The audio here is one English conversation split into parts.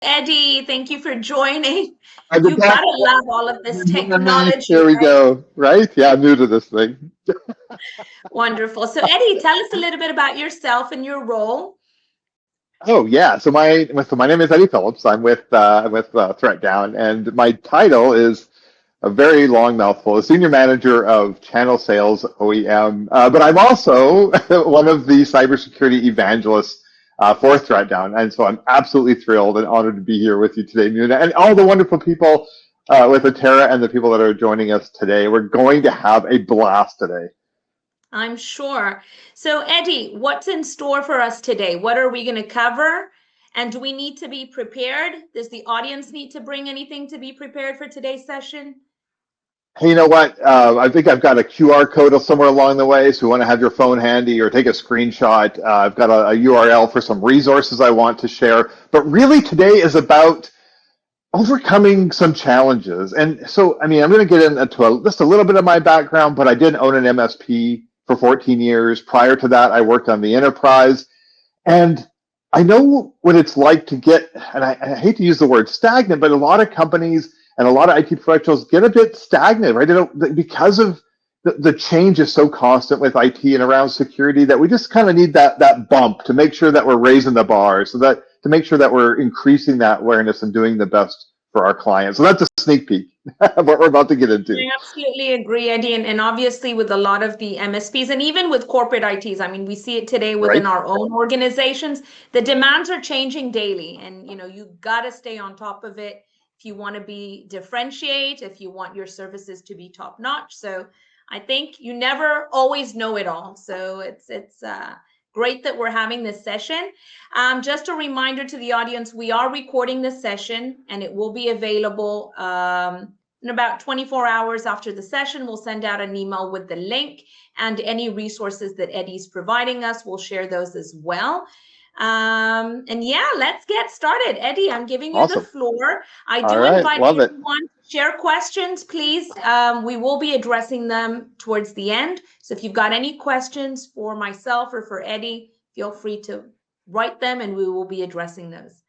Eddie, thank you for joining. I'm You back. gotta love all of this technology, Here we right? go. Right? Yeah, I'm new to this thing. Wonderful. So, Eddie, tell us a little bit about yourself and your role. Oh yeah. So my name is Eddie Phillips. I'm with ThreatDown, and my title is a very long mouthful, Senior Manager of Channel Sales OEM. But I'm also one of the cybersecurity evangelists for ThreatDown, and so I'm absolutely thrilled and honored to be here with you today, Muna, and all the wonderful people with Atera and the people that are joining us today. We're going to have a blast today. I'm sure. So, Eddie, what's in store for us today? What are we going to cover? And do we need to be prepared? Does the audience need to bring anything to be prepared for today's session? Hey, you know what? I think I've got a QR code somewhere along the way, so you want to have your phone handy or take a screenshot. I've got a URL for some resources I want to share. But really, today is about overcoming some challenges. And so, I mean, I'm going to get into just a little bit of my background, but I did own an MSP for 14 years. Prior to that, I worked on the enterprise. And I know what it's like to get, and I hate to use the word stagnant, but a lot of companies and a lot of IT professionals get a bit stagnant, right? They don't, because of the change is so constant with IT and around security that we just kind of need that bump to make sure that we're raising the bar, so that to make sure that we're increasing that awareness and doing the best for our clients. So that's a sneak peek of what we're about to get into. I absolutely agree, Eddie. And obviously, with a lot of the MSPs and even with corporate ITs, I mean, we see it today within Right? our own organizations. The demands are changing daily, and you got to stay on top of it if you want to be differentiate, if you want your services to be top notch. So I think you never always know it all. So it's great that we're having this session. Just a reminder to the audience, we are recording this session, and it will be available. In about 24 hours after the session, we'll send out an email with the link and any resources that Eddie's providing us. We'll share those as well. And yeah, let's get started. Eddie, I'm giving you the Awesome. floor. I All do right. invite Love it. everyone to share questions, please. We will be addressing them towards the end. So if you've got any questions for myself or for Eddie, feel free to write them and we will be addressing those.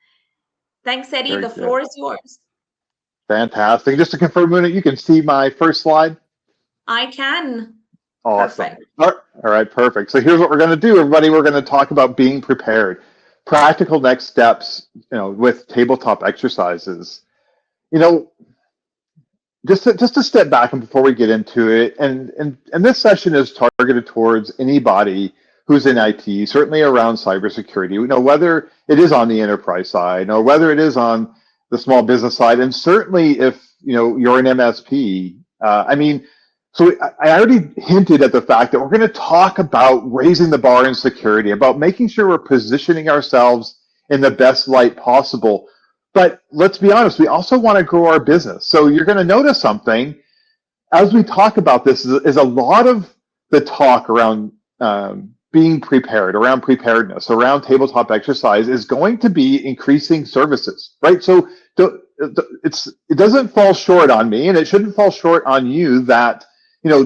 Thanks, Eddie. Very The good. floor is yours. Fantastic. Just to confirm, Muna, you can see my first slide. I can. Awesome. Perfect. All right, perfect. So here's what we're going to do, everybody. We're going to talk about being prepared, practical next steps, with tabletop exercises. You know, just to step back and before we get into it, and this session is targeted towards anybody who's in IT, certainly around cybersecurity. Whether it is on the enterprise side or whether it is on the small business side, and certainly if you're an MSP. So I already hinted at the fact that we're going to talk about raising the bar in security, about making sure we're positioning ourselves in the best light possible. But let's be honest, we also want to grow our business. So you're going to notice something as we talk about this is a lot of the talk around being prepared, around preparedness, around tabletop exercise is going to be increasing services, right? So it doesn't fall short on me, and it shouldn't fall short on you that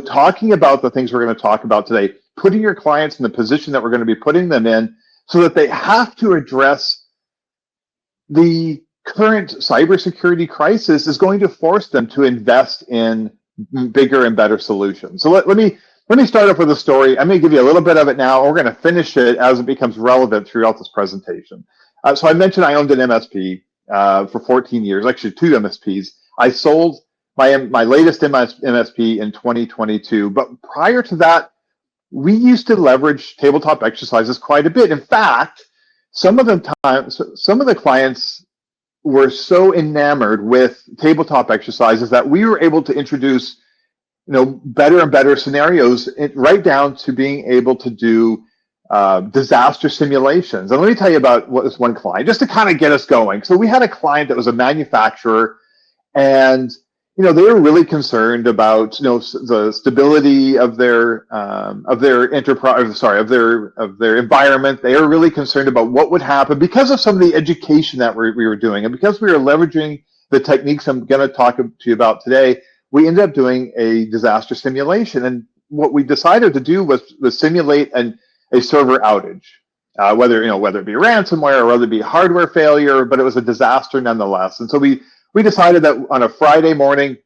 talking about the things we're going to talk about today, putting your clients in the position that we're going to be putting them in so that they have to address the current cybersecurity crisis is going to force them to invest in bigger and better solutions. So let me start off with a story. I'm going to give you a little bit of it now. We're going to finish it as it becomes relevant throughout this presentation. So I mentioned I owned an MSP for 14 years, actually 2 MSPs. I sold my latest MSP in 2022. But prior to that, we used to leverage tabletop exercises quite a bit. In fact, some of the clients were so enamored with tabletop exercises that we were able to introduce better and better scenarios, right down to being able to do disaster simulations. And let me tell you about this one client, just to kind of get us going. So we had a client that was a manufacturer, and they were really concerned about the stability of their enterprise, of their environment. They were really concerned about what would happen because of some of the education that we were doing, and because we were leveraging the techniques I'm going to talk to you about today. We ended up doing a disaster simulation, and what we decided to do was simulate a server outage. whether it be ransomware or whether it be hardware failure, but it was a disaster nonetheless. And so we decided that on a Friday morning,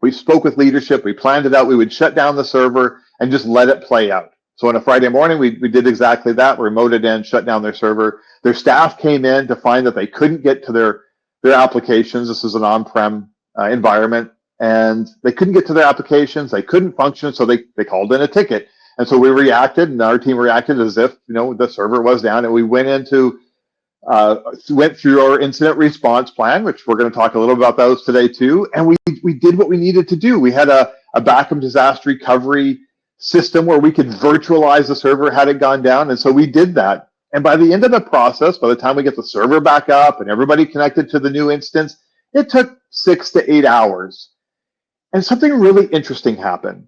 we spoke with leadership, we planned it out, we would shut down the server and just let it play out. So on a Friday morning, we did exactly that, remoted in, shut down their server. Their staff came in to find that they couldn't get to their applications. This is an on-prem environment, and they couldn't get to their applications, they couldn't function, so they called in a ticket. And so we reacted, and our team reacted as if the server was down, and we went through our incident response plan, which we're going to talk a little about those today too. And we did what we needed to do. We had a backup disaster recovery system where we could virtualize the server had it gone down, and so we did that. And by the end of the process, by the time we get the server back up and everybody connected to the new instance, it took 6 to 8 hours. And something really interesting happened.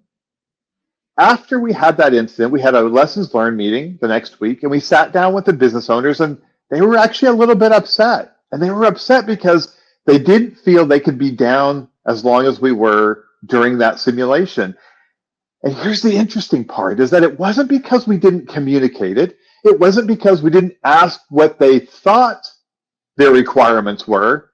After we had that incident, we had a lessons learned meeting the next week, and we sat down with the business owners, and they were actually a little bit upset. And they were upset because they didn't feel they could be down as long as we were during that simulation. And here's the interesting part, is that it wasn't because we didn't communicate it. It wasn't because we didn't ask what they thought their requirements were.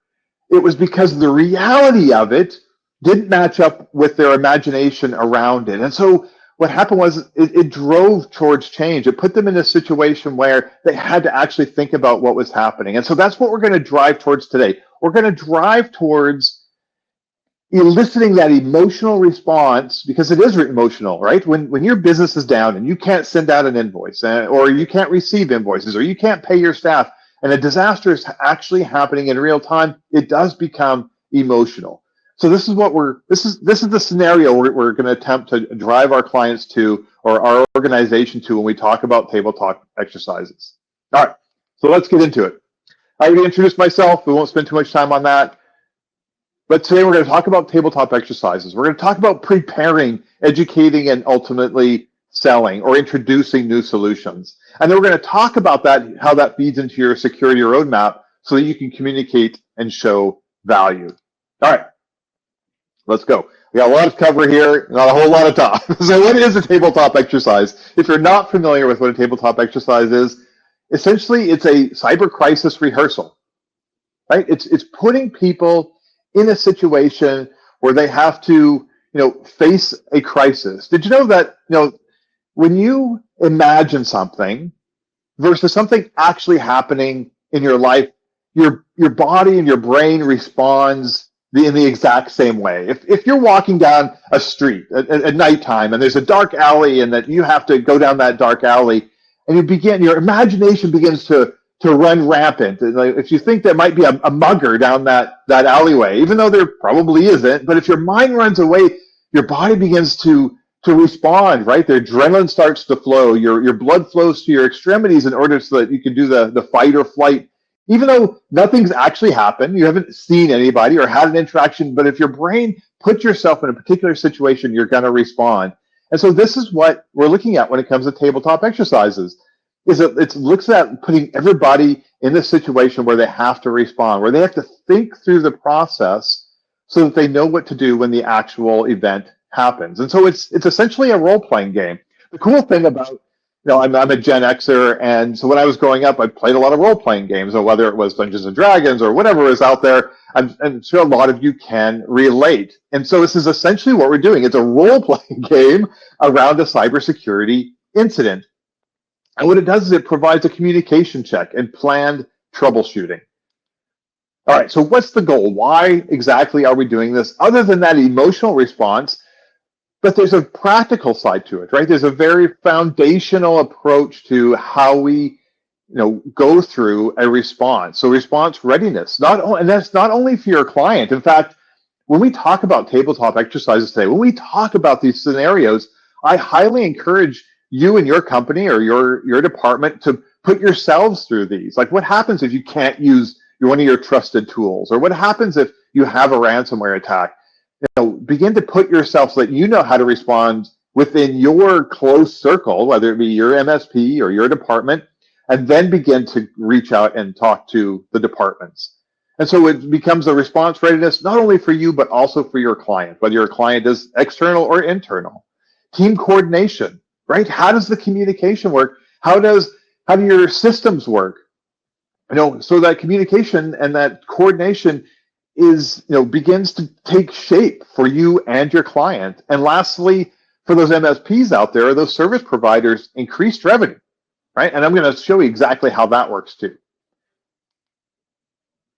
It was because the reality of it didn't match up with their imagination around it. And so what happened was it drove towards change. It put them in a situation where they had to actually think about what was happening. And so that's what we're going to drive towards today. We're going to drive towards eliciting that emotional response, because it is emotional, right? When your business is down and you can't send out an invoice, or you can't receive invoices, or you can't pay your staff, and a disaster is actually happening in real time, it does become emotional. So this is what this is the scenario we're going to attempt to drive our clients to, or our organization to, when we talk about tabletop exercises. All right, so let's get into it. I already introduced myself. We won't spend too much time on that. But today we're going to talk about tabletop exercises. We're going to talk about preparing, educating, and ultimately selling or introducing new solutions. And then we're going to talk about that, how that feeds into your security roadmap so that you can communicate and show value. All right, let's go. We got a lot of cover here, not a whole lot of time. So what is a tabletop exercise? If you're not familiar with what a tabletop exercise is, essentially it's a cyber crisis rehearsal, right? It's putting people in a situation where they have to, face a crisis. Did you know that, when you imagine something versus something actually happening in your life, your body and your brain responds in the exact same way. If you're walking down a street at nighttime and there's a dark alley and that you have to go down that dark alley, and your imagination begins to run rampant. If you think there might be a mugger down that alleyway, even though there probably isn't, but if your mind runs away, your body begins to respond, right? The adrenaline starts to flow. Your blood flows to your extremities in order so that you can do the fight or flight. Even though nothing's actually happened, you haven't seen anybody or had an interaction, but if your brain puts yourself in a particular situation, you're going to respond. And so this is what we're looking at when it comes to tabletop exercises. It looks at putting everybody in this situation where they have to respond, where they have to think through the process so that they know what to do when the actual event happens. And so it's essentially a role-playing game. The cool thing about, I'm a Gen Xer, and so when I was growing up, I played a lot of role-playing games, or whether it was Dungeons and Dragons or whatever is out there. I'm sure a lot of you can relate. And so this is essentially what we're doing. It's a role-playing game around a cybersecurity incident. And what it does is it provides a communication check and planned troubleshooting. All right, so what's the goal? Why exactly are we doing this? Other than that emotional response, but there's a practical side to it, right? There's a very foundational approach to how we, go through a response. So response readiness, and that's not only for your client. In fact, when we talk about tabletop exercises today, when we talk about these scenarios, I highly encourage you and your company or your department to put yourselves through these. Like, what happens if you can't use one of your trusted tools? Or what happens if you have a ransomware attack? Begin to put yourself so that you know how to respond within your close circle, whether it be your MSP or your department, and then begin to reach out and talk to the departments. And so it becomes a response readiness, not only for you, but also for your client, whether your client is external or internal. Team coordination. Right? How does the communication work? How does How do your systems work? So that communication and that coordination begins to take shape for you and your client. And lastly, for those MSPs out there, those service providers, increased revenue, right? And I'm going to show you exactly how that works too.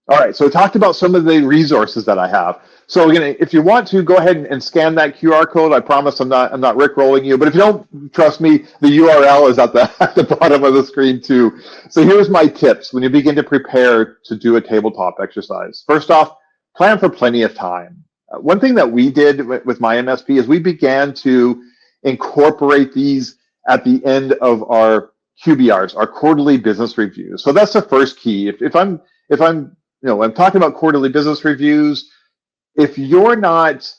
All right, so I talked about some of the resources that I have. So if you want to, go ahead and scan that QR code. I promise I'm not rickrolling you, but if you don't trust me, the URL is at the bottom of the screen too. So here's my tips when you begin to prepare to do a tabletop exercise. First off, plan for plenty of time. One thing that we did with my MSP is we began to incorporate these at the end of our QBRs, our quarterly business reviews. So that's the first key. If I'm talking about quarterly business reviews, if you're not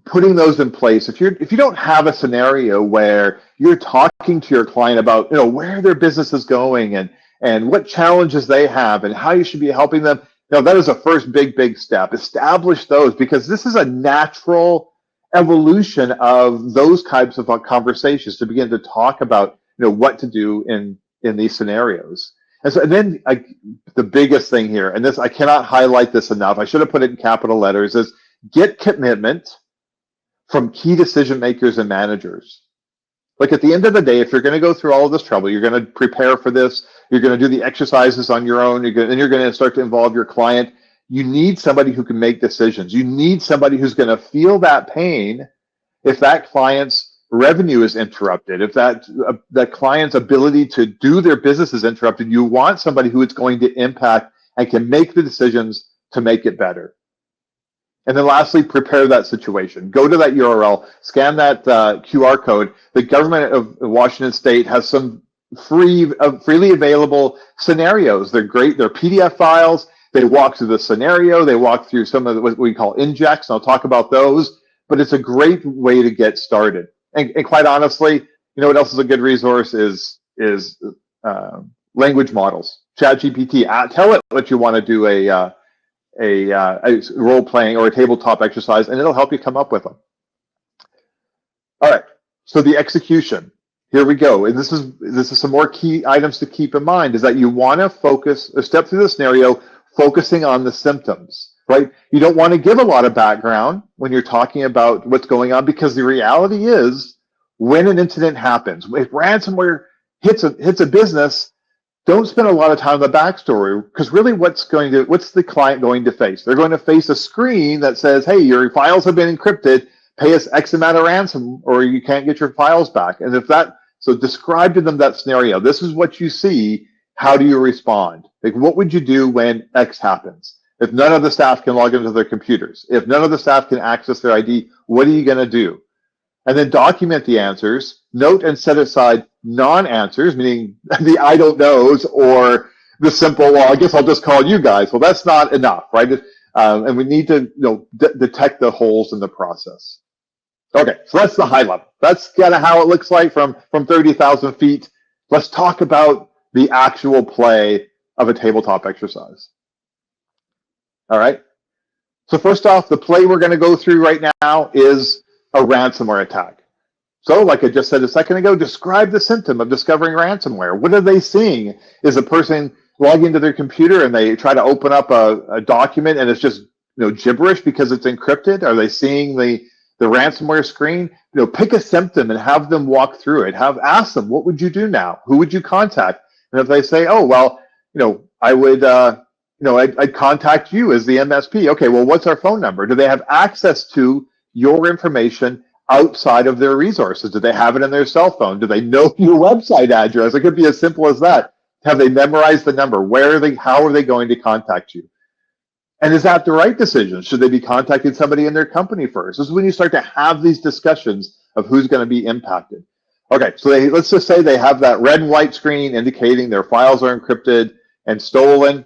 putting those in place, if you don't have a scenario where you're talking to your client about where their business is going and what challenges they have and how you should be helping them, that is a first big step. Establish those, because this is a natural evolution of those types of conversations to begin to talk about what to do in these scenarios. And then the biggest thing here, and this I cannot highlight this enough, I should have put it in capital letters, is get commitment from key decision makers and managers. Like at the end of the day, if you're going to go through all of this trouble, you're going to prepare for this, you're going to do the exercises on your own, and you're going to start to involve your client, you need somebody who can make decisions. You need somebody who's going to feel that pain if that client's revenue is interrupted, if that client's ability to do their business is interrupted. You want somebody who it's going to impact and can make the decisions to make it better. And then lastly, prepare that situation. Go to that URL, scan that QR code. The government of Washington State has some freely available scenarios. They're great. They're PDF files. They walk through the scenario. They walk through some of what we call injects. And I'll talk about those. But it's a great way to get started. And quite honestly, what else is a good resource is language models. ChatGPT. Tell it what you want to do a role playing or a tabletop exercise, and it'll help you come up with them. All right. So the execution. Here we go. And this is some more key items to keep in mind, is that you want to focus a step through the scenario, focusing on the symptoms. Right? You don't want to give a lot of background when you're talking about what's going on, because the reality is, when an incident happens, if ransomware hits a business, don't spend a lot of time on the backstory, because really what's the client going to face? They're going to face a screen that says, hey, your files have been encrypted, pay us X amount of ransom or you can't get your files back. And so describe to them that scenario. This is what you see. How do you respond? Like, what would you do when X happens? If none of the staff can log into their computers, if none of the staff can access their ID, what are you going to do? And then document the answers, note and set aside non-answers, meaning the I don't knows or the simple, well, I guess I'll just call you guys. Well, that's not enough, right? And we need to detect the holes in the process. Okay, so that's the high level. That's kind of how it looks like from 30,000 feet. Let's talk about the actual play of a tabletop exercise. All right. So first off, the play we're going to go through right now is a ransomware attack. So like I just said a second ago, describe the symptom of discovering ransomware. What are they seeing? Is a person logging into their computer and they try to open up a document and it's just gibberish because it's encrypted? Are they seeing the ransomware screen? Pick a symptom and have them walk through it. Ask them, what would you do now? Who would you contact? And if they say, oh, well, I would I'd contact you as the MSP. Okay, well, what's our phone number? Do they have access to your information outside of their resources? Do they have it in their cell phone? Do they know your website address? It could be as simple as that. Have they memorized the number? How are they going to contact you? And is that the right decision? Should they be contacting somebody in their company first? This is when you start to have these discussions of who's going to be impacted. Okay, so let's just say they have that red and white screen indicating their files are encrypted and stolen.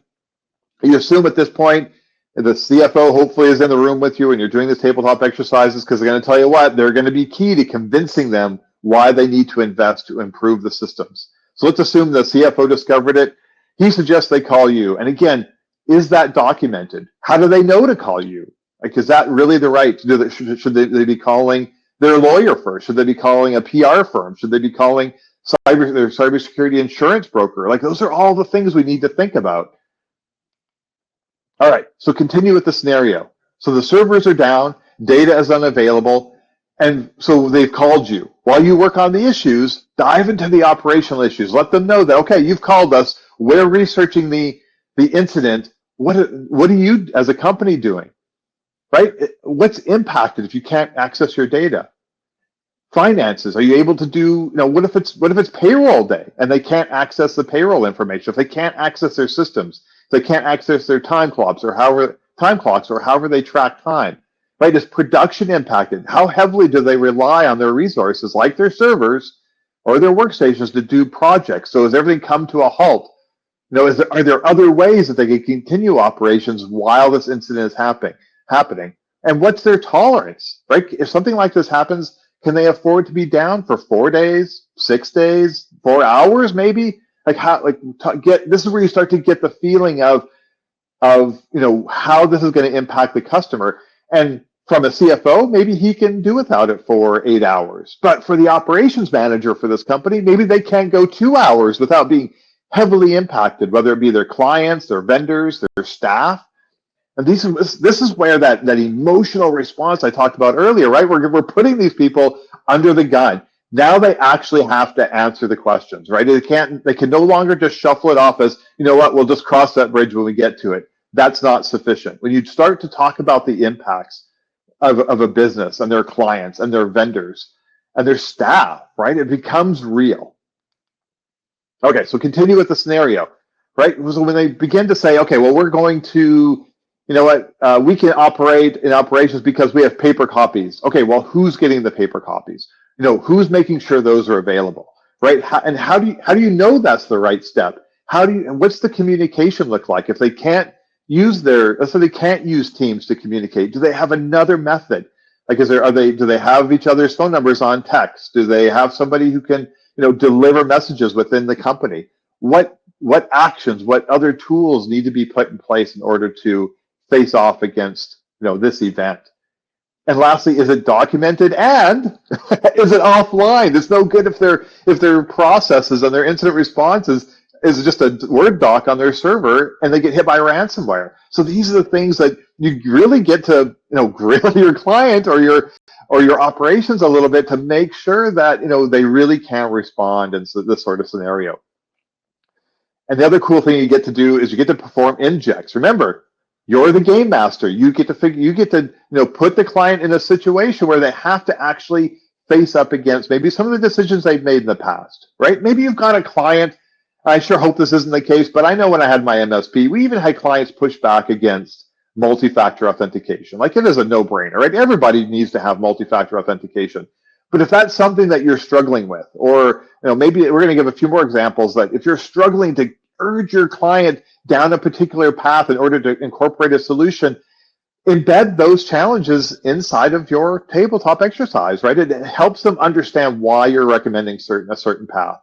You assume at this point the CFO hopefully is in the room with you when you're doing the tabletop exercises, because they're going to tell you what, they're going to be key to convincing them why they need to invest to improve the systems. So let's assume the CFO discovered it. He suggests they call you. And again, is that documented? How do they know to call you? Like, is that really the right to do that? Should they be calling their lawyer first? Should they be calling a PR firm? Should they be calling their cybersecurity insurance broker. Like, those are all the things we need to think about. All right, so continue with the scenario. So the servers are down, data is unavailable, and so they've called you. While you work on the issues, dive into the operational issues. Let them know that, okay, you've called us, we're researching the incident. What are you as a company doing? Right? What's impacted if you can't access your data? Finances, are you able to do, what if it's payroll day and they can't access the payroll information? If they can't access their systems, if they can't access their time clocks or however they track time, right? Is production impacted? How heavily do they rely on their resources, like their servers or their workstations, to do projects? So has everything come to a halt? Are there other ways that they can continue operations while this incident is happening? And what's their tolerance, right? If something like this happens, can they afford to be down for 4 days, 6 days, 4 hours, maybe? This is where you start to get the feeling of how this is going to impact the customer. And from a CFO, maybe he can do without it for 8 hours. But for the operations manager for this company, maybe they can't go 2 hours without being heavily impacted, whether it be their clients, their vendors, their staff. And this is where that emotional response I talked about earlier, right? We're putting these people under the gun. Now they actually have to answer the questions, right? They can no longer just shuffle it off as, we'll just cross that bridge when we get to it. That's not sufficient. When you start to talk about the impacts of a business and their clients and their vendors and their staff, right? It becomes real. Okay, so continue with the scenario, right? So when they begin to say, okay, well, we're going to, we can operate in operations because we have paper copies. Okay, well, who's getting the paper copies? Who's making sure those are available, right? How do you know that's the right step? What's the communication look like? If they can't use let's say they can't use Teams to communicate, do they have another method? Like, do they have each other's phone numbers on text? Do they have somebody who can, deliver messages within the company? What actions, what other tools need to be put in place in order to face off against, this event? And lastly, is it documented and is it offline? It's no good if their processes and their incident responses is just a Word doc on their server and they get hit by ransomware. So these are the things that you really get to, grill your client or your operations a little bit to make sure that, they really can respond in this sort of scenario. And the other cool thing you get to do is you get to perform injects. Remember, you're the game master. You get to put the client in a situation where they have to actually face up against maybe some of the decisions they've made in the past, right? Maybe you've got a client. I sure hope this isn't the case, but I know when I had my MSP, we even had clients push back against multi-factor authentication. Like, it is a no-brainer, right? Everybody needs to have multi-factor authentication. But if that's something that you're struggling with, or maybe we're going to give a few more examples, that if you're struggling to urge your client down a particular path in order to incorporate a solution, embed those challenges inside of your tabletop exercise, right? It helps them understand why you're recommending a certain path.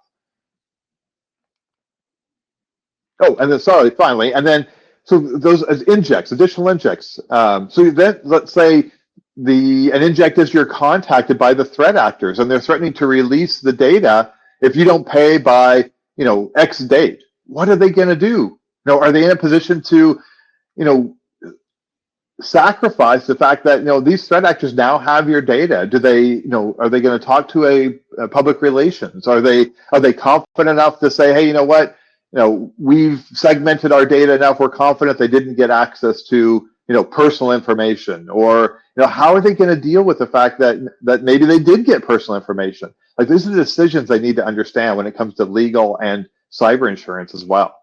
Oh, and then finally, and then so those as injects, additional injects. So then let's say an inject is you're contacted by the threat actors and they're threatening to release the data if you don't pay by X date. What are they going to do? Are they in a position to sacrifice the fact that these threat actors now have your data? Do they are they going to talk to a public relations? Are they confident enough to say, hey, you know what, we've segmented our data enough, we're confident they didn't get access to personal information? Or how are they going to deal with the fact that maybe they did get personal information? Like, these are the decisions they need to understand when it comes to legal and cyber insurance as well.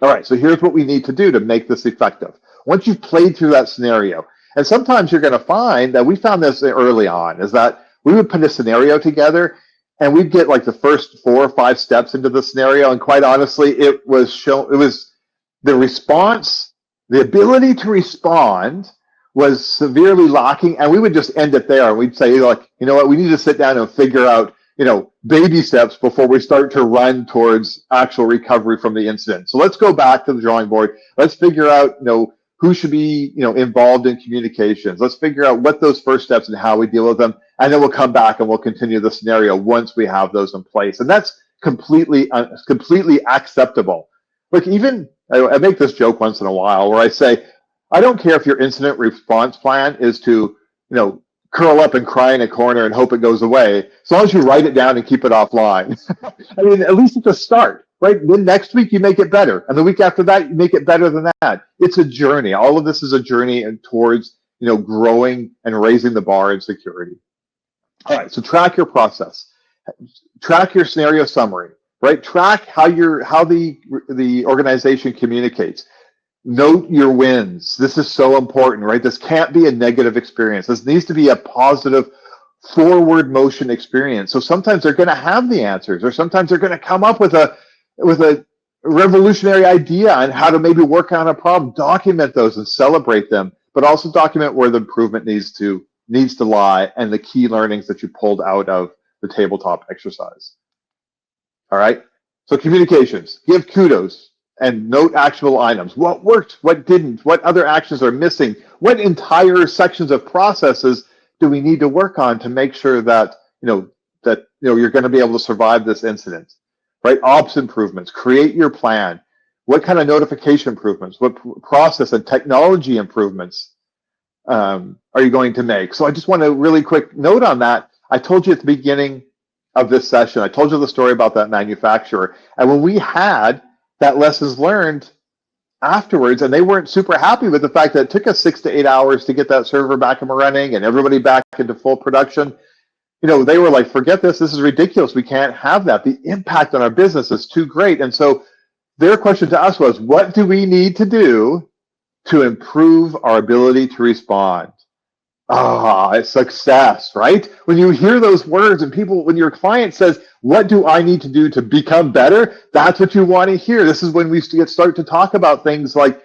All right, so here's what we need to do to make this effective. Once you've played through that scenario, and sometimes you're going to find that we found this early on, is that we would put a scenario together and we'd get like the first 4 or 5 steps into the scenario, and quite honestly, it was the response, the ability to respond was severely lacking, and we would just end it there. And we'd say, like, you know what, we need to sit down and figure out, baby steps before we start to run towards actual recovery from the incident. So let's go back to the drawing board. Let's figure out, who should be, involved in communications. Let's figure out what those first steps and how we deal with them, and then we'll come back and we'll continue the scenario once we have those in place. And that's completely acceptable. Look, even I make this joke once in a while where I say, I don't care if your incident response plan is to, curl up and cry in a corner and hope it goes away, as long as you write it down and keep it offline. I mean, at least it's a start, right? Then next week you make it better, and the week after that you make it better than that. It's a journey. All of this is a journey and towards, growing and raising the bar in security. All right, so track your process, track your scenario summary, right? Track how the organization communicates. Note your wins. This is so important, right? This can't be a negative experience. This needs to be a positive forward motion experience. So sometimes they're going to have the answers, or sometimes they're going to come up with a revolutionary idea on how to maybe work on a problem. Document those and celebrate them, but also document where the improvement needs to lie and the key learnings that you pulled out of the tabletop exercise. All right. So communications, give kudos and note actual items. What worked? What didn't? What other actions are missing? What entire sections of processes do we need to work on to make sure that you're going to be able to survive this incident? Right? Ops improvements. Create your plan. What kind of notification improvements? What process and technology improvements are you going to make? So I just want to really quick note on that. I told you at the beginning of this session, I told you the story about that manufacturer, and when we had that lessons learned afterwards, and they weren't super happy with the fact that it took us 6 to 8 hours to get that server back and running and everybody back into full production. They were like, forget this is ridiculous. We can't have that. The impact on our business is too great. And so their question to us was, what do we need to do to improve our ability to respond? It's success, right? When you hear those words and when your client says, what do I need to do to become better? That's what you want to hear. This is when we start to talk about things like,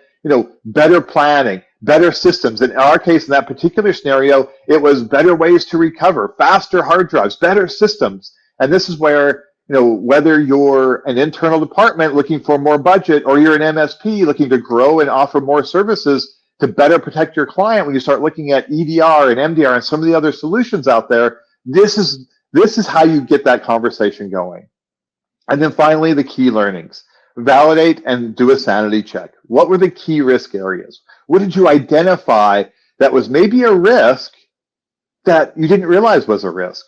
better planning, better systems. In our case, in that particular scenario, it was better ways to recover, faster hard drives, better systems. And this is where, whether you're an internal department looking for more budget, or you're an MSP looking to grow and offer more services to better protect your client, when you start looking at EDR and MDR and some of the other solutions out there, this is how you get that conversation going. And then finally, the key learnings. Validate and do a sanity check. What were the key risk areas? What did you identify that was maybe a risk that you didn't realize was a risk?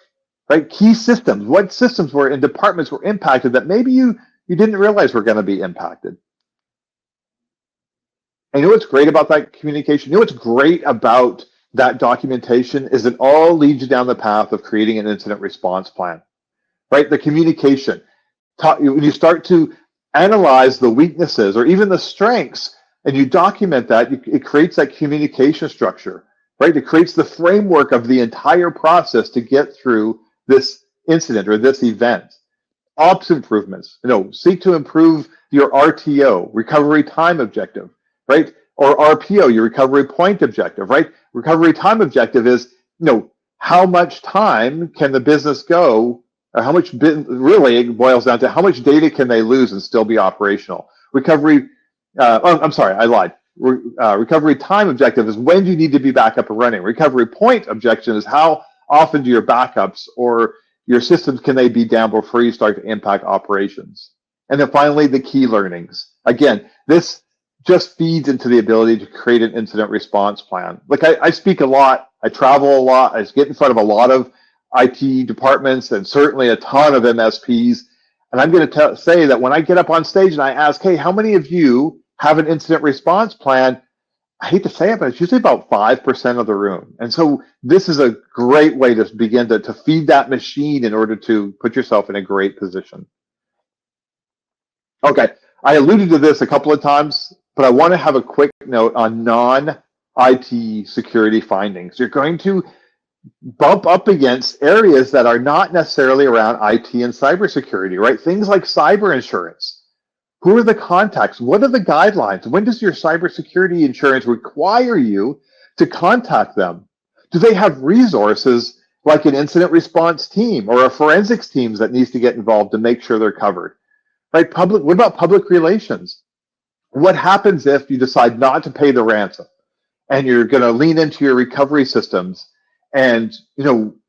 Right? Key systems. What systems were in departments were impacted that maybe you didn't realize were going to be impacted? And you know what's great about that communication? You know what's great about that documentation is it all leads you down the path of creating an incident response plan, right? The communication. When you start to analyze the weaknesses or even the strengths and you document that, it creates that communication structure, right? It creates the framework of the entire process to get through this incident or this event. Ops improvements, seek to improve your RTO, recovery time objective, right? Or RPO, your recovery point objective, right? Recovery time objective is, how much time can the business go, or how much, really it boils down to how much data can they lose and still be operational. Recovery, I'm sorry, I lied. Recovery time objective is when do you need to be back up and running. Recovery point objection is how often do your backups or your systems, can they be down before you start to impact operations? And then finally, the key learnings. Again, this just feeds into the ability to create an incident response plan. Like I speak a lot, I travel a lot, I get in front of a lot of IT departments and certainly a ton of MSPs. And I'm going to say that when I get up on stage and I ask, hey, how many of you have an incident response plan? I hate to say it, but it's usually about 5% of the room. And so this is a great way to begin to feed that machine in order to put yourself in a great position. Okay, I alluded to this a couple of times, but I want to have a quick note on non-IT security findings. You're going to bump up against areas that are not necessarily around IT and cybersecurity, right? Things like cyber insurance. Who are the contacts? What are the guidelines? When does your cybersecurity insurance require you to contact them? Do they have resources like an incident response team or a forensics team that needs to get involved to make sure they're covered? Right? What about public relations? What happens if you decide not to pay the ransom and you're going to lean into your recovery systems? And,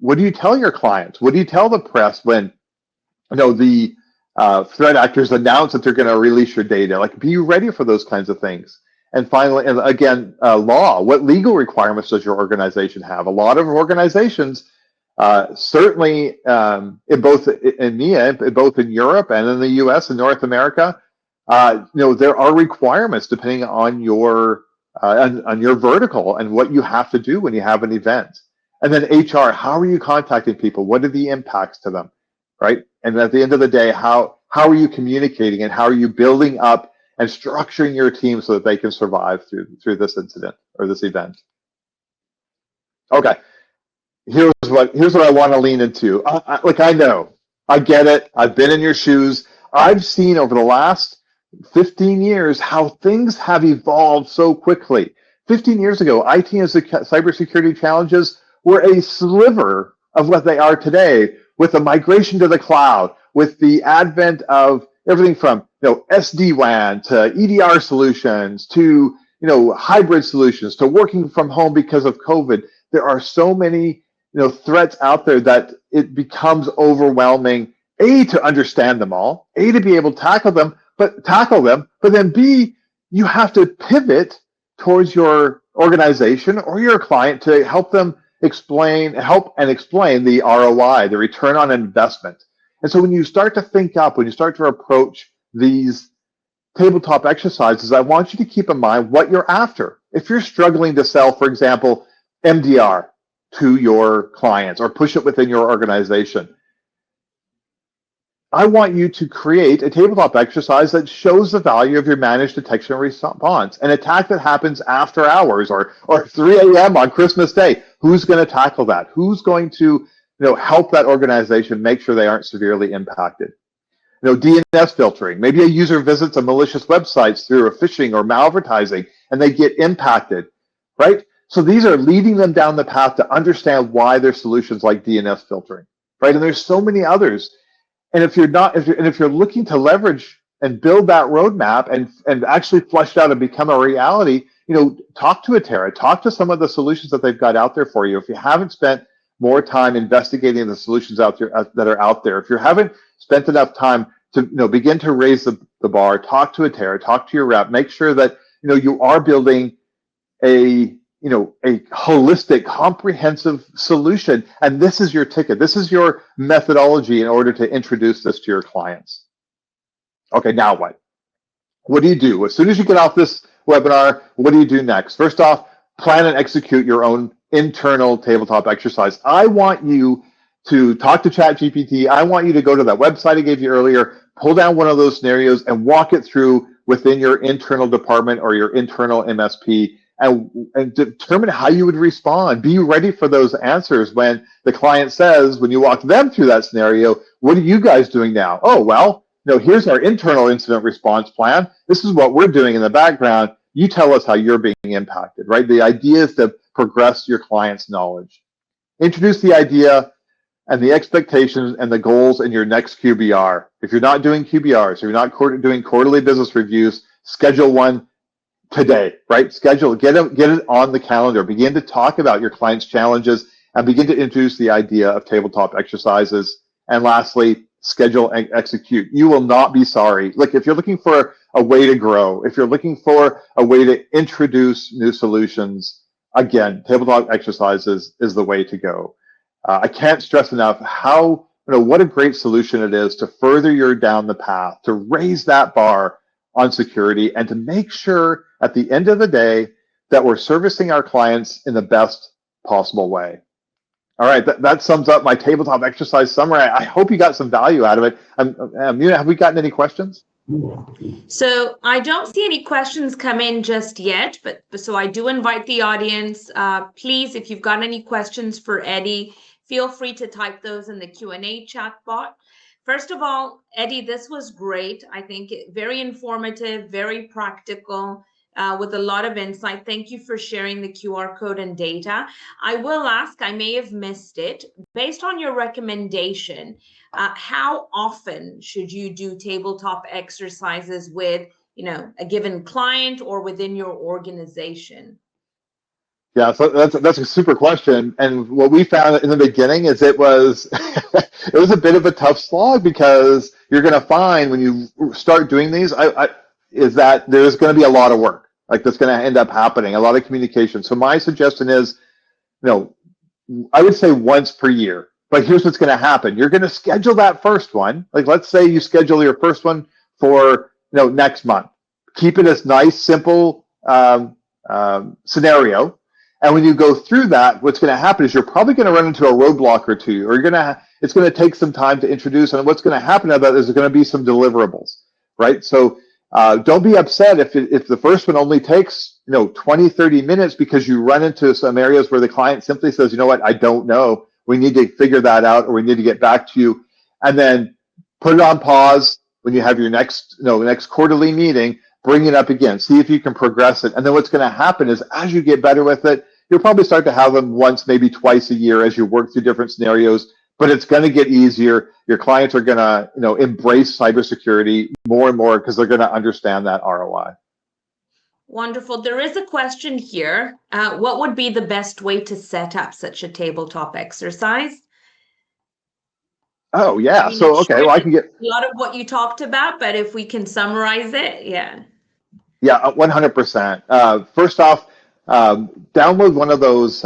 what do you tell your clients? What do you tell the press when, the threat actors announce that they're going to release your data? Like, be ready for those kinds of things. And finally, and again, law. What legal requirements does your organization have? A lot of organizations, certainly in both in EMEA, both in Europe and in the U.S. and North America, there are requirements depending on your vertical and what you have to do when you have an event. And then HR, how are you contacting people? What are the impacts to them, right? And at the end of the day, how are you communicating and how are you building up and structuring your team so that they can survive through this incident or this event? Okay, here's what I want to lean into. I know, I get it. I've been in your shoes. I've seen over the last 15 years how things have evolved so quickly. 15 years ago, IT and cybersecurity challenges were a sliver of what they are today, with the migration to the cloud, with the advent of everything from SD-WAN to EDR solutions to hybrid solutions to working from home because of COVID. There are so many threats out there that it becomes overwhelming, A, to understand them all, A, to be able to tackle them, but then B, you have to pivot towards your organization or your client to help them explain the ROI, the return on investment. And so when you start to think up, when you start to approach these tabletop exercises, I want you to keep in mind what you're after. If you're struggling to sell, for example, MDR to your clients or push it within your organization, I want you to create a tabletop exercise that shows the value of your managed detection and response. An attack that happens after hours or 3 a.m. on Christmas Day. Who's going to tackle that? Who's going to help that organization make sure they aren't severely impacted? DNS filtering. Maybe a user visits a malicious websites through a phishing or malvertising and they get impacted, right? So these are leading them down the path to understand why there's solutions like DNS filtering, right? And there's so many others. And if you're looking to leverage and build that roadmap and actually flesh out and become a reality, talk to Atera, talk to some of the solutions that they've got out there for you. If you haven't spent more time investigating the solutions out there that are out there, if you haven't spent enough time to begin to raise the bar, talk to Atera, talk to your rep, make sure that you are building a holistic, comprehensive solution. And this is your ticket. This is your methodology in order to introduce this to your clients. Okay, now what? What do you do? As soon as you get off this webinar, what do you do next? First off, plan and execute your own internal tabletop exercise. I want you to talk to ChatGPT. I want you to go to that website I gave you earlier, pull down one of those scenarios and walk it through within your internal department or your internal MSP. And determine how you would respond. Be ready for those answers when the client says, when you walk them through that scenario, what are you guys doing now? Oh, well, here's our internal incident response plan. This is what we're doing in the background. You tell us how you're being impacted, right? The idea is to progress your client's knowledge. Introduce the idea and the expectations and the goals in your next QBR. If you're not doing QBRs, if you're not doing quarterly business reviews, schedule one today, right? Schedule, get it on the calendar. Begin to talk about your client's challenges and begin to introduce the idea of tabletop exercises. And lastly, schedule and execute. You will not be sorry. Look, if you're looking for a way to grow, if you're looking for a way to introduce new solutions, again, tabletop exercises is the way to go. I can't stress enough how, what a great solution it is to further you down the path, to raise that bar on security and to make sure at the end of the day that we're servicing our clients in the best possible way. All right, that sums up my tabletop exercise summary. I hope you got some value out of it. Have we gotten any questions? So I don't see any questions come in just yet, but so I do invite the audience. Please, if you've got any questions for Eddie, feel free to type those in the Q&A chat bot. First of all, Eddie, this was great. I think very informative, very practical, with a lot of insight. Thank you for sharing the QR code and data. I will ask, I may have missed it, based on your recommendation, how often should you do tabletop exercises with a given client or within your organization? Yeah, so that's a super question. And what we found in the beginning is it was it was a bit of a tough slog, because you're going to find when you start doing these, is that there's going to be a lot of work. Like, that's going to end up happening, a lot of communication. So my suggestion is, I would say once per year. But here's what's going to happen. You're going to schedule that first one. Like, let's say you schedule your first one for next month. Keep it as nice, simple scenario. And when you go through that, what's going to happen is you're probably going to run into a roadblock or two, or it's going to take some time to introduce. And what's going to happen about is there's going to be some deliverables, right? So don't be upset if the first one only takes 20, 30 minutes, because you run into some areas where the client simply says, you know what, I don't know. We need to figure that out, or we need to get back to you. And then put it on pause. When you have your next quarterly meeting, bring it up again. See if you can progress it. And then what's going to happen is, as you get better with it, you'll probably start to have them once, maybe twice a year as you work through different scenarios. But it's going to get easier. Your clients are going to embrace cybersecurity more and more, because they're going to understand that ROI. Wonderful. There is a question here. What would be the best way to set up such a tabletop exercise? Oh, yeah. So, okay, well, I can get a lot of what you talked about, but if we can summarize it, yeah. Yeah, 100%. First off, download one of those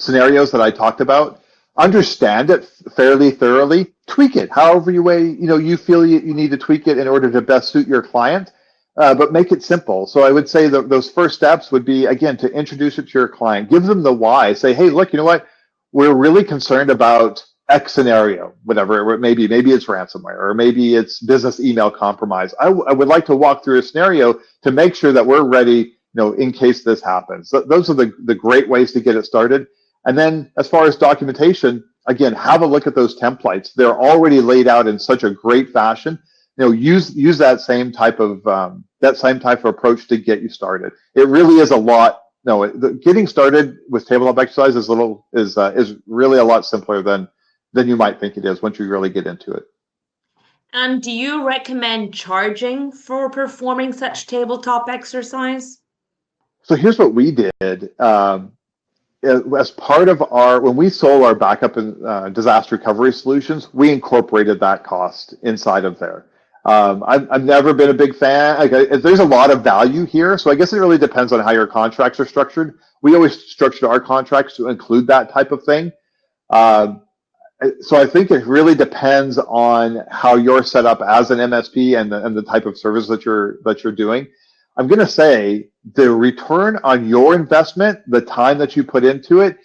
scenarios that I talked about. Understand it fairly thoroughly. Tweak it however you feel you need to tweak it in order to best suit your client. But make it simple. So I would say that those first steps would be, again, to introduce it to your client. Give them the why. Say, hey, look, you know what? We're really concerned about X scenario, whatever it may be. Maybe it's ransomware, or maybe it's business email compromise. I would like to walk through a scenario to make sure that we're ready, in case this happens. So those are the great ways to get it started. And then as far as documentation, again, have a look at those templates. They're already laid out in such a great fashion. Use that same type of approach to get you started. It really is a lot. Getting started with tabletop exercise is really a lot simpler than you might think it is once you really get into it. And do you recommend charging for performing such tabletop exercise? So here's what we did. As part of when we sold our backup and disaster recovery solutions, we incorporated that cost inside of there. I've never been a big fan. There's a lot of value here, so I guess it really depends on how your contracts are structured. We always structured our contracts to include that type of thing. So I think it really depends on how you're set up as an MSP and the type of service that you're doing. I'm going to say the return on your investment, the time that you put into it,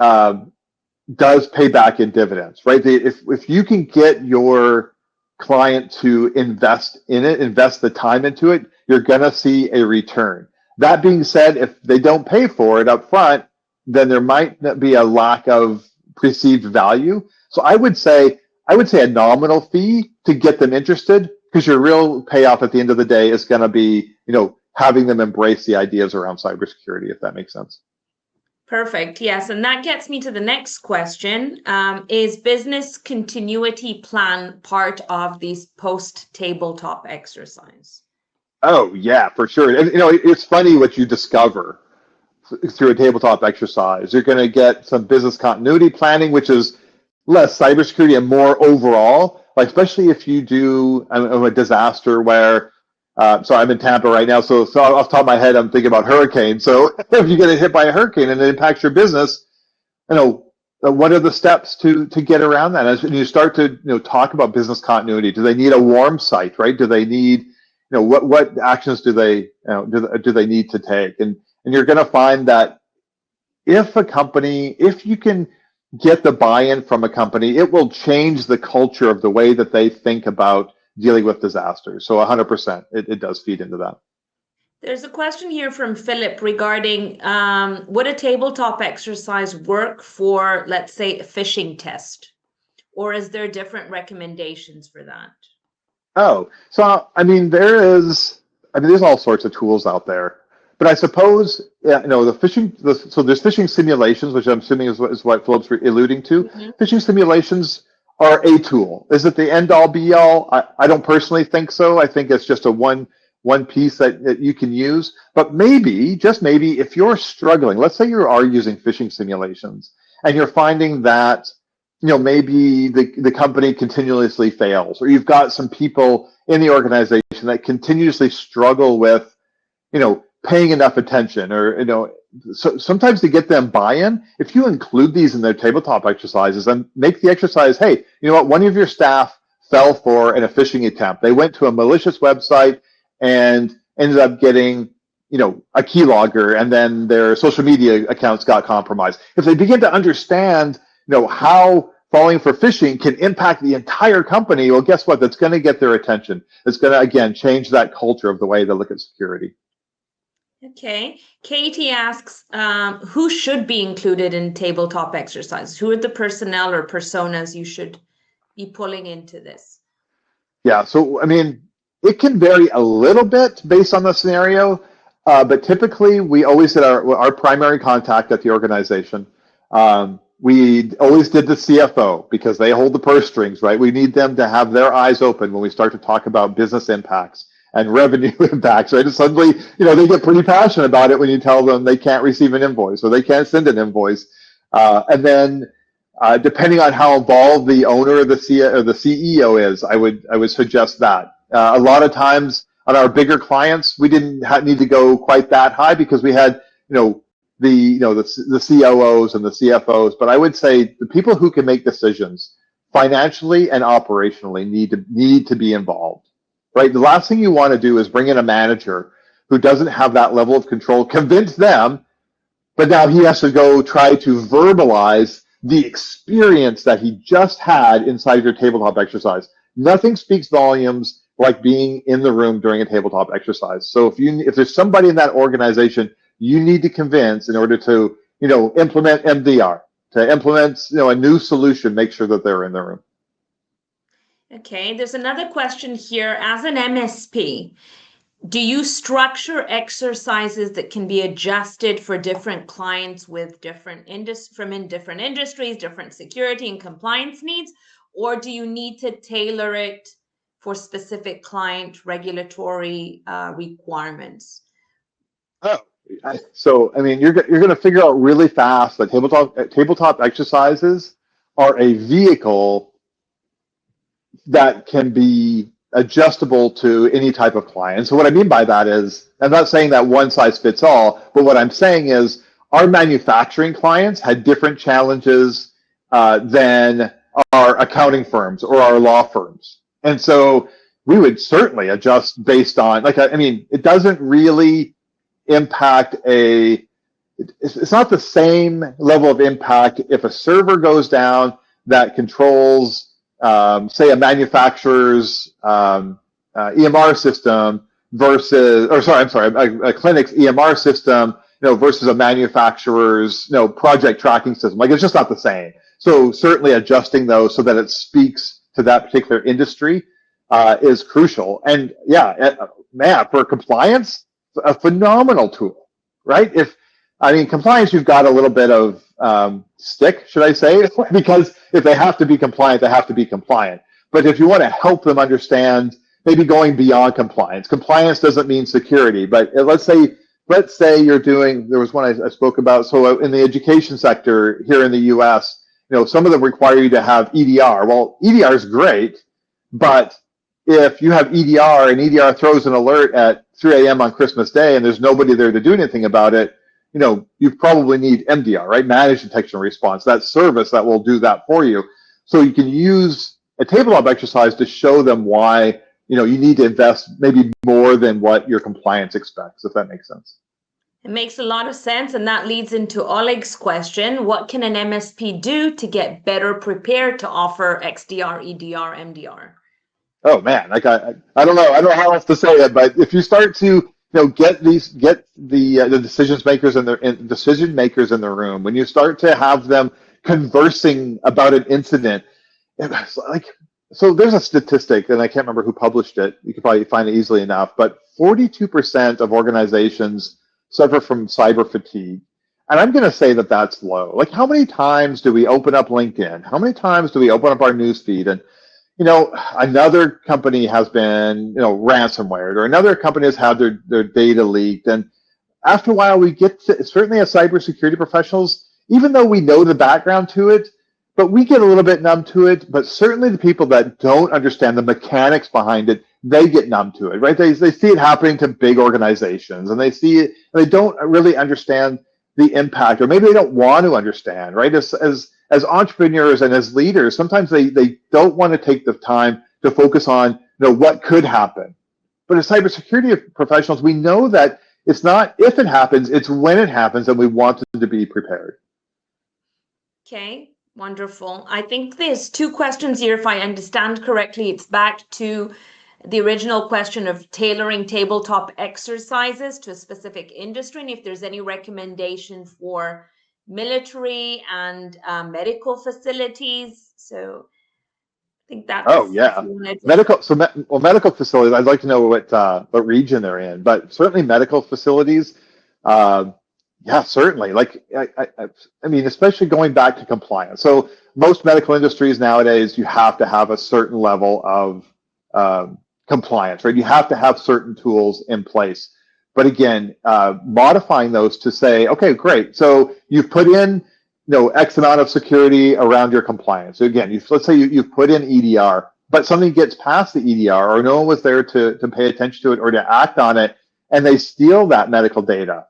does pay back in dividends, right? If you can get your client to invest in it, invest the time into it, you're going to see a return. That being said, if they don't pay for it up front, then there might be a lack of perceived value. So I would say a nominal fee to get them interested, because your real payoff at the end of the day is going to be, having them embrace the ideas around cybersecurity, if that makes sense. Perfect. Yes. And that gets me to the next question. Is business continuity plan part of these post-tabletop exercise? Oh, yeah, for sure. And, it's funny what you discover through a tabletop exercise. You're going to get some business continuity planning, which is less cybersecurity and more overall, like especially if you do a disaster where, so I'm in Tampa right now, so off the top of my head, I'm thinking about hurricane. So if you get hit by a hurricane and it impacts your business, what are the steps to get around that? As you start to talk about business continuity, do they need a warm site, right? Do they need what actions do they need to take? And you're going to find that if you can get the buy-in from a company, it will change the culture of the way that they think about dealing with disasters. So 100%, it does feed into that. There's a question here from Philip regarding would a tabletop exercise work for, let's say, a phishing test? Or is there different recommendations for that? Oh, so there's all sorts of tools out there. But I suppose, the phishing, so there's phishing simulations, which I'm assuming is what Philip's alluding to. Mm-hmm. Phishing simulations are a tool. Is it the end all be all? I don't personally think so. I think it's just a one one piece that you can use. But maybe, just maybe, if you're struggling, let's say you are using phishing simulations and you're finding that, maybe the company continuously fails, or you've got some people in the organization that continuously struggle with, paying enough attention, or, so sometimes to get them buy-in, if you include these in their tabletop exercises and make the exercise, hey, you know what, one of your staff fell for a phishing attempt. They went to a malicious website and ended up getting, a keylogger, and then their social media accounts got compromised. If they begin to understand, how falling for phishing can impact the entire company, well, guess what? That's going to get their attention. It's going to, again, change that culture of the way they look at security. Okay. Katie asks, who should be included in tabletop exercises? Who are the personnel or personas you should be pulling into this? Yeah, so, it can vary a little bit based on the scenario, but typically we always did our primary contact at the organization. We always did the CFO because they hold the purse strings, right? We need them to have their eyes open when we start to talk about business impacts and revenue impacts, right? And suddenly, they get pretty passionate about it when you tell them they can't receive an invoice or they can't send an invoice. And then depending on how involved the owner or the CEO is, I would suggest that. A lot of times on our bigger clients, we didn't need to go quite that high because we had, the COOs and the CFOs. But I would say the people who can make decisions financially and operationally need to be involved, right? The last thing you want to do is bring in a manager who doesn't have that level of control, convince them, but now he has to go try to verbalize the experience that he just had inside your tabletop exercise. Nothing speaks volumes like being in the room during a tabletop exercise. So if there's somebody in that organization you need to convince in order to, implement MDR, to implement, a new solution, make sure that they're in the room. Okay, there's another question here. As an MSP, do you structure exercises that can be adjusted for different clients with different industries, different security and compliance needs, or do you need to tailor it for specific client regulatory requirements? Oh, so you're going to figure out really fast that tabletop exercises are a vehicle that can be adjustable to any type of client. So what I mean by that is, I'm not saying that one size fits all, but what I'm saying is our manufacturing clients had different challenges than our accounting firms or our law firms. And so we would certainly adjust based on, it doesn't really impact it's not the same level of impact if a server goes down that controls, say, a manufacturer's EMR system versus, a clinic's EMR system, versus a manufacturer's, project tracking system. It's just not the same. So certainly adjusting those so that it speaks to that particular industry is crucial. And for compliance, a phenomenal tool, right? Compliance, you've got a little bit of stick, should I say, because if they have to be compliant, they have to be compliant. But if you want to help them understand, maybe going beyond compliance doesn't mean security, but let's say you're doing, there was one I spoke about, so in the education sector here in the US, some of them require you to have EDR. Well, EDR is great, but if you have EDR and EDR throws an alert at 3 a.m. on Christmas Day and there's nobody there to do anything about it, you probably need MDR, right? Managed detection and response, that service that will do that for you. So you can use a tabletop exercise to show them why, you need to invest maybe more than what your compliance expects, if that makes sense. It makes a lot of sense, and that leads into Oleg's question. What can an MSP do to get better prepared to offer XDR, EDR, MDR? Oh man, I don't know how else to say it, but if you start to get the decision makers in the room, when you start to have them conversing about an incident, so there's a statistic, and I can't remember who published it. You can probably find it easily enough, but 42% of organizations suffer from cyber fatigue. And I'm going to say that that's low. How many times do we open up LinkedIn? How many times do we open up our newsfeed and another company has been, ransomware, or another company has had their data leaked. And after a while, we get to, certainly as cybersecurity professionals, even though we know the background to it, but we get a little bit numb to it. But certainly the people that don't understand the mechanics behind it, they get numb to it, right? They see it happening to big organizations, and they see it, and they don't really understand the impact, or maybe they don't want to understand, right? As entrepreneurs and as leaders, sometimes they don't want to take the time to focus on, what could happen. But as cybersecurity professionals, we know that it's not if it happens, it's when it happens, and we want them to be prepared. Okay, wonderful. I think there's two questions here. If I understand correctly, it's back to the original question of tailoring tabletop exercises to a specific industry, and if there's any recommendation for military and medical facilities. So I think that's medical facilities. I'd like to know what region they're in, but certainly medical facilities. Yeah, certainly. Like I mean, especially going back to compliance. So most medical industries nowadays, you have to have a certain level of compliance, right? You have to have certain tools in place. But again, modifying those to say, okay, great. So you've put in, X amount of security around your compliance. So again, let's say you've put in EDR, but something gets past the EDR, or no one was there to pay attention to it or to act on it, and they steal that medical data.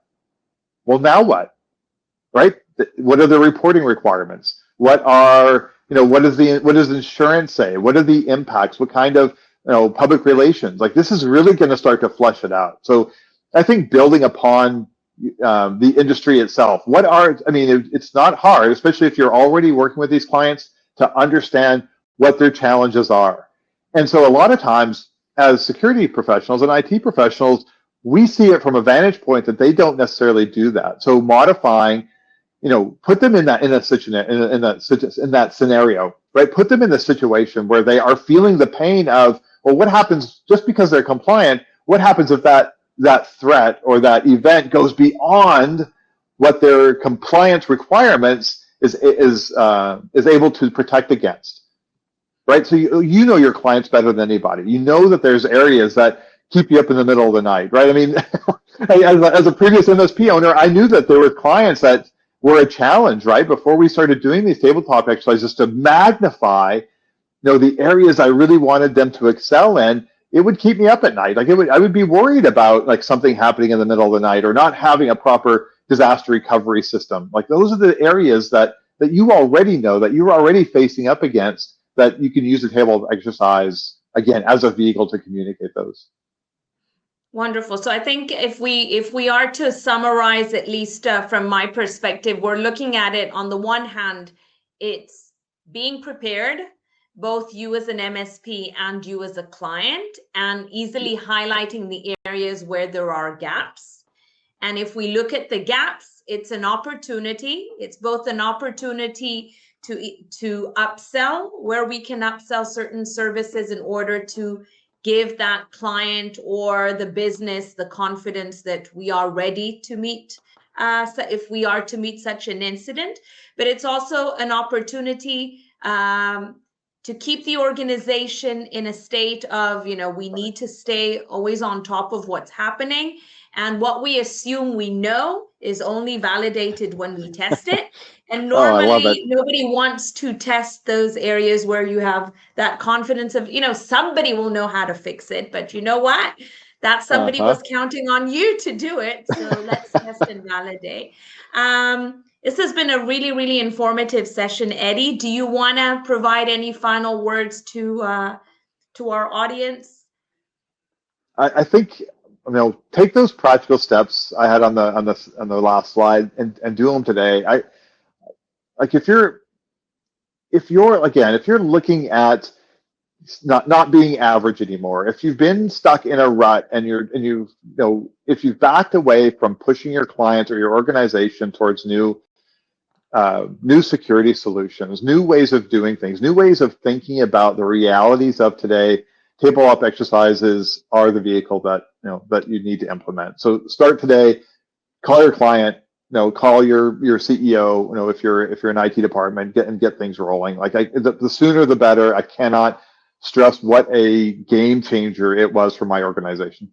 Well, now what? Right? What are the reporting requirements? What does insurance say? What are the impacts? What kind of public relations? Like, this is really going to start to flesh it out. So I think building upon the industry itself. It's not hard, especially if you're already working with these clients, to understand what their challenges are. And so a lot of times, as security professionals and IT professionals, we see it from a vantage point that they don't necessarily do that. So modifying, put them in that scenario, right? Put them in the situation where they are feeling the pain of, well, what happens just because they're compliant? What happens if that threat or that event goes beyond what their compliance requirements is able to protect against, right? So you know your clients better than anybody. You know that there's areas that keep you up in the middle of the night, right? I mean, as a previous MSP owner, I knew that there were clients that were a challenge, right? Before we started doing these tabletop exercises to magnify, the areas I really wanted them to excel in, it would keep me up at night. Like I would be worried about like something happening in the middle of the night, or not having a proper disaster recovery system. Like, those are the areas that you already know, that you're already facing up against, that you can use the table exercise again as a vehicle to communicate those. Wonderful. So I think if we are to summarize, at least from my perspective, we're looking at it on the one hand, it's being prepared, both you as an MSP and you as a client, and easily highlighting the areas where there are gaps. And if we look at the gaps, it's an opportunity. It's both an opportunity to upsell, where we can upsell certain services in order to give that client or the business the confidence that we are ready to meet, so if we are to meet such an incident. But it's also an opportunity to keep the organization in a state of, we need to stay always on top of what's happening. And what we assume we know is only validated when we test it. And normally nobody wants to test those areas where you have that confidence of, somebody will know how to fix it. But you know what? That somebody was counting on you to do it. So let's test and validate. This has been a really, really informative session. Eddie, do you want to provide any final words to our audience? I think, take those practical steps I had on the last slide and do them today. If you're looking at not being average anymore, if you've been stuck in a rut and if you've backed away from pushing your clients or your organization towards new security solutions, new ways of doing things, new ways of thinking about the realities of today, tabletop exercises are the vehicle that you need to implement. So start today. Call your client. Call your CEO. If you're an IT department, get things rolling. Like the sooner the better. I cannot stress what a game changer it was for my organization.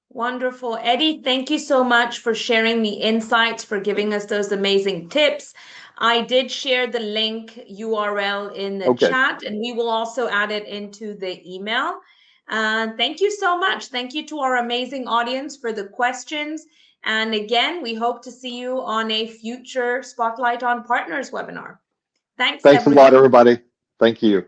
Wonderful. Eddie, thank you so much for sharing the insights, for giving us those amazing tips. I did share the link URL in the chat, and we will also add it into the email. Thank you so much. Thank you to our amazing audience for the questions. And again, we hope to see you on a future Spotlight on Partners webinar. Thanks Thanks a lot, everybody. Thank you.